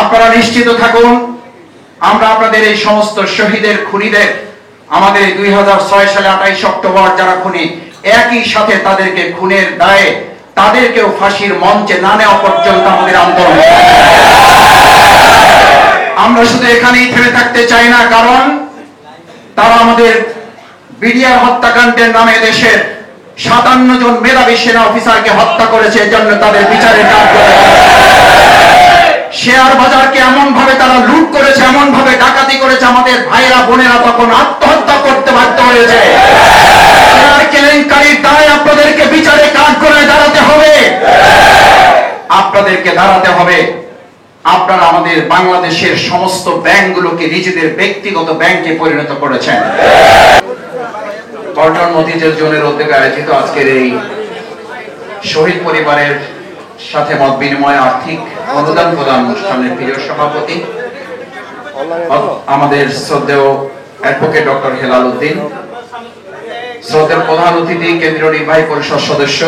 আপনারা নিশ্চিত থাকুন, আমরা আপনাদের এই সমস্ত শহীদের খুনিদের, আমাদের 2006 সালে 28 অক্টোবর যারা খুনি, একই সাথে তাদেরকে খুনের দায়ে তাদেরকেও ফাঁসির মঞ্চে না নেওয়া পর্যন্ত আমাদের আন্দোলন। আমরা শুধু এখানেই থেমে থাকতে চাই না, কারণ তারা আমাদের বিডিআর হত্যাকাণ্ডের নামে দেশের 57 জন মেধাবী সেনা অফিসারকে হত্যা করেছে। এজন্য তাদের বিচারের কাজ করে। শেয়ার বাজারকে এমন ভাবে তারা লুট করেছে, এমন ভাবে ডাকাতি করেছে, আমাদের ভাইরা বোনেরা তখন আত্মহত্যা করতে বাধ্য হয়েছে। শেয়ার কেলেঙ্কারির দায় আপনাদেরকে বিচারে কাজ করে দাঁড়াতে হবে, আপনাদেরকে দাঁড়াতে হবে। আপনারা আমাদের বাংলাদেশের সমস্ত ব্যাংকগুলোকে নিজেদের ব্যক্তিগত ব্যাংকে পরিণত করেছেন। পল্টন মতিঝিল জোনের উদ্যোগে আয়োজিত আজকের এই শহীদ পরিবারের সাথে মত বিনিময় আর্থিক অনুদান প্রদান অনুষ্ঠানের প্রিয় সভাপতি আমাদের শ্রদ্ধেয় অ্যাডভোকেট ডক্টর হেলাল উদ্দিন, শ্রদ্ধেয় প্রধান অতিথি কেন্দ্রীয় নির্বাহী পরিষদ সদস্য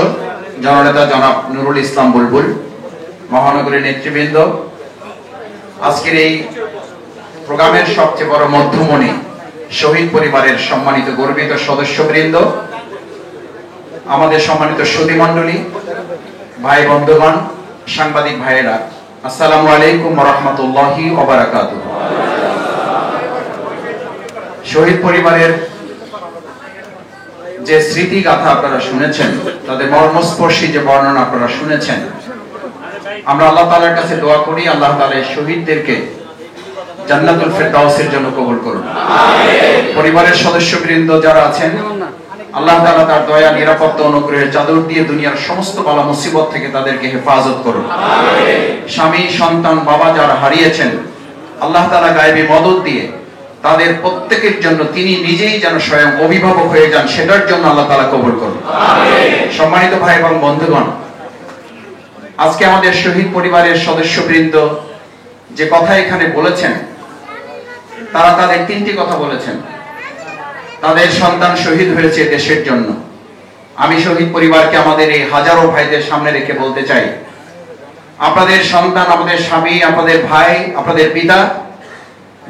জননেতা জনাব নুরুল ইসলাম বুলবুল, মহানগরীর নেতৃবৃন্দ, আজকের এই প্রোগ্রামের সবচেয়ে বড় মধ্যমণি শহীদ পরিবারের সম্মানিত গর্বিত সদস্যবৃন্দ, আমাদের সম্মানিত সুধীমণ্ডলী, ভাই বন্ধুগণ, সাংবাদিক ভাইয়েরা, আসসালামু আলাইকুম ওয়া রাহমাতুল্লাহি ওয়া বারাকাতুহু। শহীদ পরিবারের যে স্মৃতিগাথা আপনারা শুনেছেন, তাদের মর্মস্পর্শী যে বর্ণনা আপনারা শুনেছেন, আমরা আল্লাহ তাআলার কাছে দোয়া করি আল্লাহ তাআলা শহীদদেরকে জান্নাতুল ফেরদাউসের জন্য কবুল করুন। আমিন। পরিবারের সদস্যবৃন্দ যারা আছেন, আল্লাহ তাআলা তার দয়া, নিরাপত্তা, অনুগ্রহের চাদর দিয়ে দুনিয়ার সমস্ত বালা মুসিবত থেকে তাদেরকে হেফাজত করুন। আমিন। স্বামী, সন্তান, বাবা যারা হারিয়েছেন, আল্লাহ তাআলা গায়েবী মদদ দিয়ে তাদের প্রত্যেকের জন্য তিনি নিজেই যেন স্বয়ং অভিভাবক হয়ে যান, সেটার জন্য আল্লাহ তাআলা কবুল করুন। আমিন। সম্মানিত ভাই এবং বন্ধুগণ, আজকে আমাদের শহীদ পরিবারের সদস্যবৃন্দ যে কথা এখানে বলেছেন, তারা তাদের তিনটি কথা বলেছেন। তাদের সন্তান শহীদ হয়েছে দেশের জন্য। আমি শহীদ পরিবারকে আমাদের এই হাজারো ভাইদের সামনে রেখে বলতে চাই, আপনাদের সন্তান, আমাদের স্বামী, আপনাদের ভাই, আপনাদের পিতা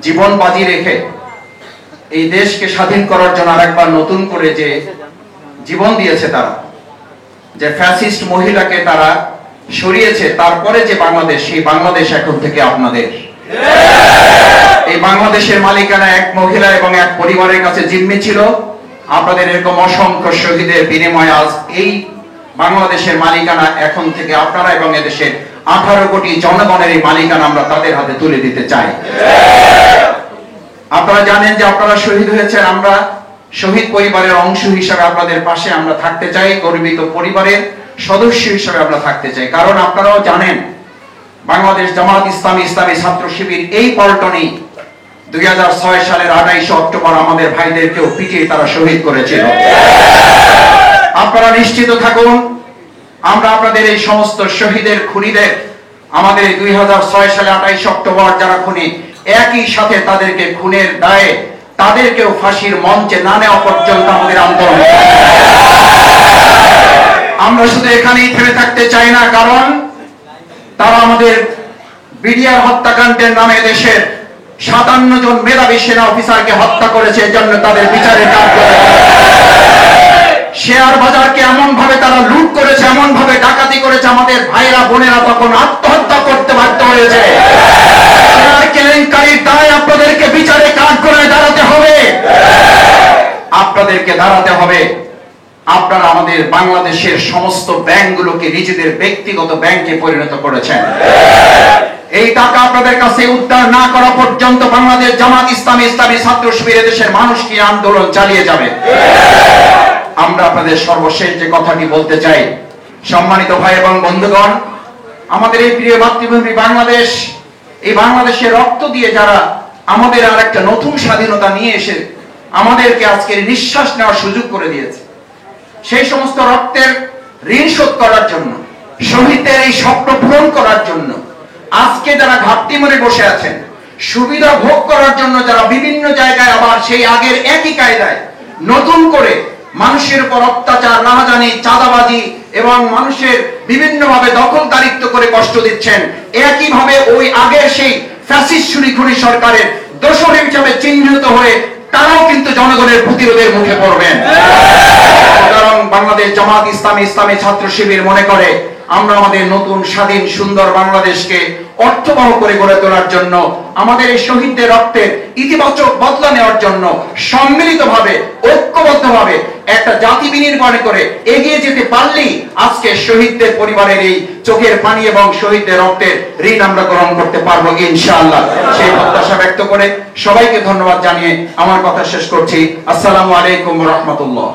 জীবন বাজি রেখে এই দেশকে স্বাধীন করার জন্য আরেকবার নতুন করে যে জীবন দিয়েছে, তারা যে ফ্যাসিস্ট মহিলাকে তারা সরিয়েছে, তারপরে যে বাংলাদেশ, সেই বাংলাদেশ এখন থেকে আপনাদের। এই বাংলাদেশের মালিকানা এক মহিলা এবং এক পরিবারের কাছে জিম্মি ছিল। আপনাদের এরকম অসংখ্য শহীদের বিনিময়ে আজ এই বাংলাদেশের মালিকানা এখন থেকে আপনারা এবং এদেশের 18 কোটি জনগণের এই মালিকানা আমরা তাদের হাতে তুলে দিতে চাই। আপনারা জানেন যে আপনারা শহীদ হয়েছেন, আমরা শহীদ পরিবারের অংশ হিসাবে আপনাদের পাশে আমরা থাকতে চাই, গর্বিত পরিবারের সদস্য হিসাবে আমরা থাকতে চাই। কারণ আপনারাও জানেন, বাংলাদেশ জামাত ইসলামী, ইসলামী ছাত্র শিবির এই পল্টনেই 2006 সালের 28 অক্টোবর আমাদের ভাইদেরকেও পিটিয়ে তারা শহীদ করেছিল। আপনারা নিশ্চিত থাকুন, আমরা আপনাদের এই সমস্ত শহীদের খুনিদের, আমাদের 2006 সালে 28 অক্টোবর যারা খুনি, একই সাথে তাদেরকে খুনের দায়ে তাদেরকেও ফাঁসির মঞ্চে না নেওয়া পর্যন্ত আমাদের আন্দোলন। আমরা শুধু এখানেই থেমে থাকতে চাই না, কারণ তারা আমাদের বিডিআর হত্যাকাণ্ডের নামে দেশের 57 জন মেধাবী সেনা অফিসারকে হত্যা করেছে। এজন্য তাদের বিচারের কাজ করে। শেয়ার বাজারকে এমন ভাবে তারা লুট করেছে, এমন ভাবে ডাকাতি করেছে, আমাদের ভাইরা বোনেরা তখন আত্মহত্যা করতে বাধ্য হয়েছে। শেয়ার কেলেঙ্কারির দায় আপনাদেরকে বিচারে কাজ করে দাঁড়াতে হবে, আপনাদেরকে দাঁড়াতে হবে। আপনারা আমাদের বাংলাদেশের সমস্ত ব্যাংকগুলোকে নিজেদের ব্যক্তিগত ব্যাংকে পরিণত করেছেন। এই টাকা আপনাদের কাছে উদ্ধার না করা পর্যন্ত বাংলাদেশ জামাত ইসলামী, ইসলামী ছাত্র শিবির দেশের মানুষকে আন্দোলন চালিয়ে যাবে। আমরা আপনাদের সর্বশেষ যে কথাটি বলতে চাই, সম্মানিত ভাই এবং বন্ধুগণ, আমাদের এই প্রিয় মাতৃভূমি বাংলাদেশ, এই বাংলাদেশের রক্ত দিয়ে যারা আমাদের আর একটা নতুন স্বাধীনতা নিয়ে এসে আমাদেরকে আজকের নিঃশ্বাস নেওয়ার সুযোগ করে দিয়েছে, সেই সমস্ত রক্তের ঋণ শোধ করার জন্য, শহীদদের এই স্বপ্ন পূরণ করার জন্য আজকে যারা ঘাপটি মেরে বসে আছেন, সুবিধা ভোগ করার জন্য যারা বিভিন্ন জায়গায় আবার সেই আগের একই কায়দায় নতুন করে মানুষের উপর অত্যাচার, রাহাজানি, চাঁদাবাজি এবং মানুষের বিভিন্ন ভাবে দখলদারিত্ব করে কষ্ট দিচ্ছেন, একইভাবে ওই আগের সেই ফ্যাসিস্ট খুনি সরকারের দোষর হিসেবে চিহ্নিত হয়ে তারাও কিন্তু জনগণের প্রতিরোধের মুখে পড়বেন। কারণ বাংলাদেশ জামাত ইসলামী, ইসলামী ছাত্র শিবির মনে করে আমরা আমাদের নতুন স্বাধীন সুন্দর বাংলাদেশকে অর্থবহ করে গড়ে তোলার জন্য, আমাদের এই শহীদদের রক্তের ইতিবাচক বদলা নেওয়ার জন্য সম্মিলিতভাবে ঐক্যবদ্ধভাবে একটা জাতি বিনির্মাণ করে এগিয়ে যেতে পারলেই আজকে শহীদদের পরিবারের এই চোখের পানি এবং শহীদদের রক্তের ঋণ আমরা গ্রহণ করতে পারবো ইনশাআল্লাহ। সেই প্রত্যাশা ব্যক্ত করে সবাইকে ধন্যবাদ জানিয়ে আমার কথা শেষ করছি। আসসালামু আলাইকুম ওয়া রাহমাতুল্লাহ।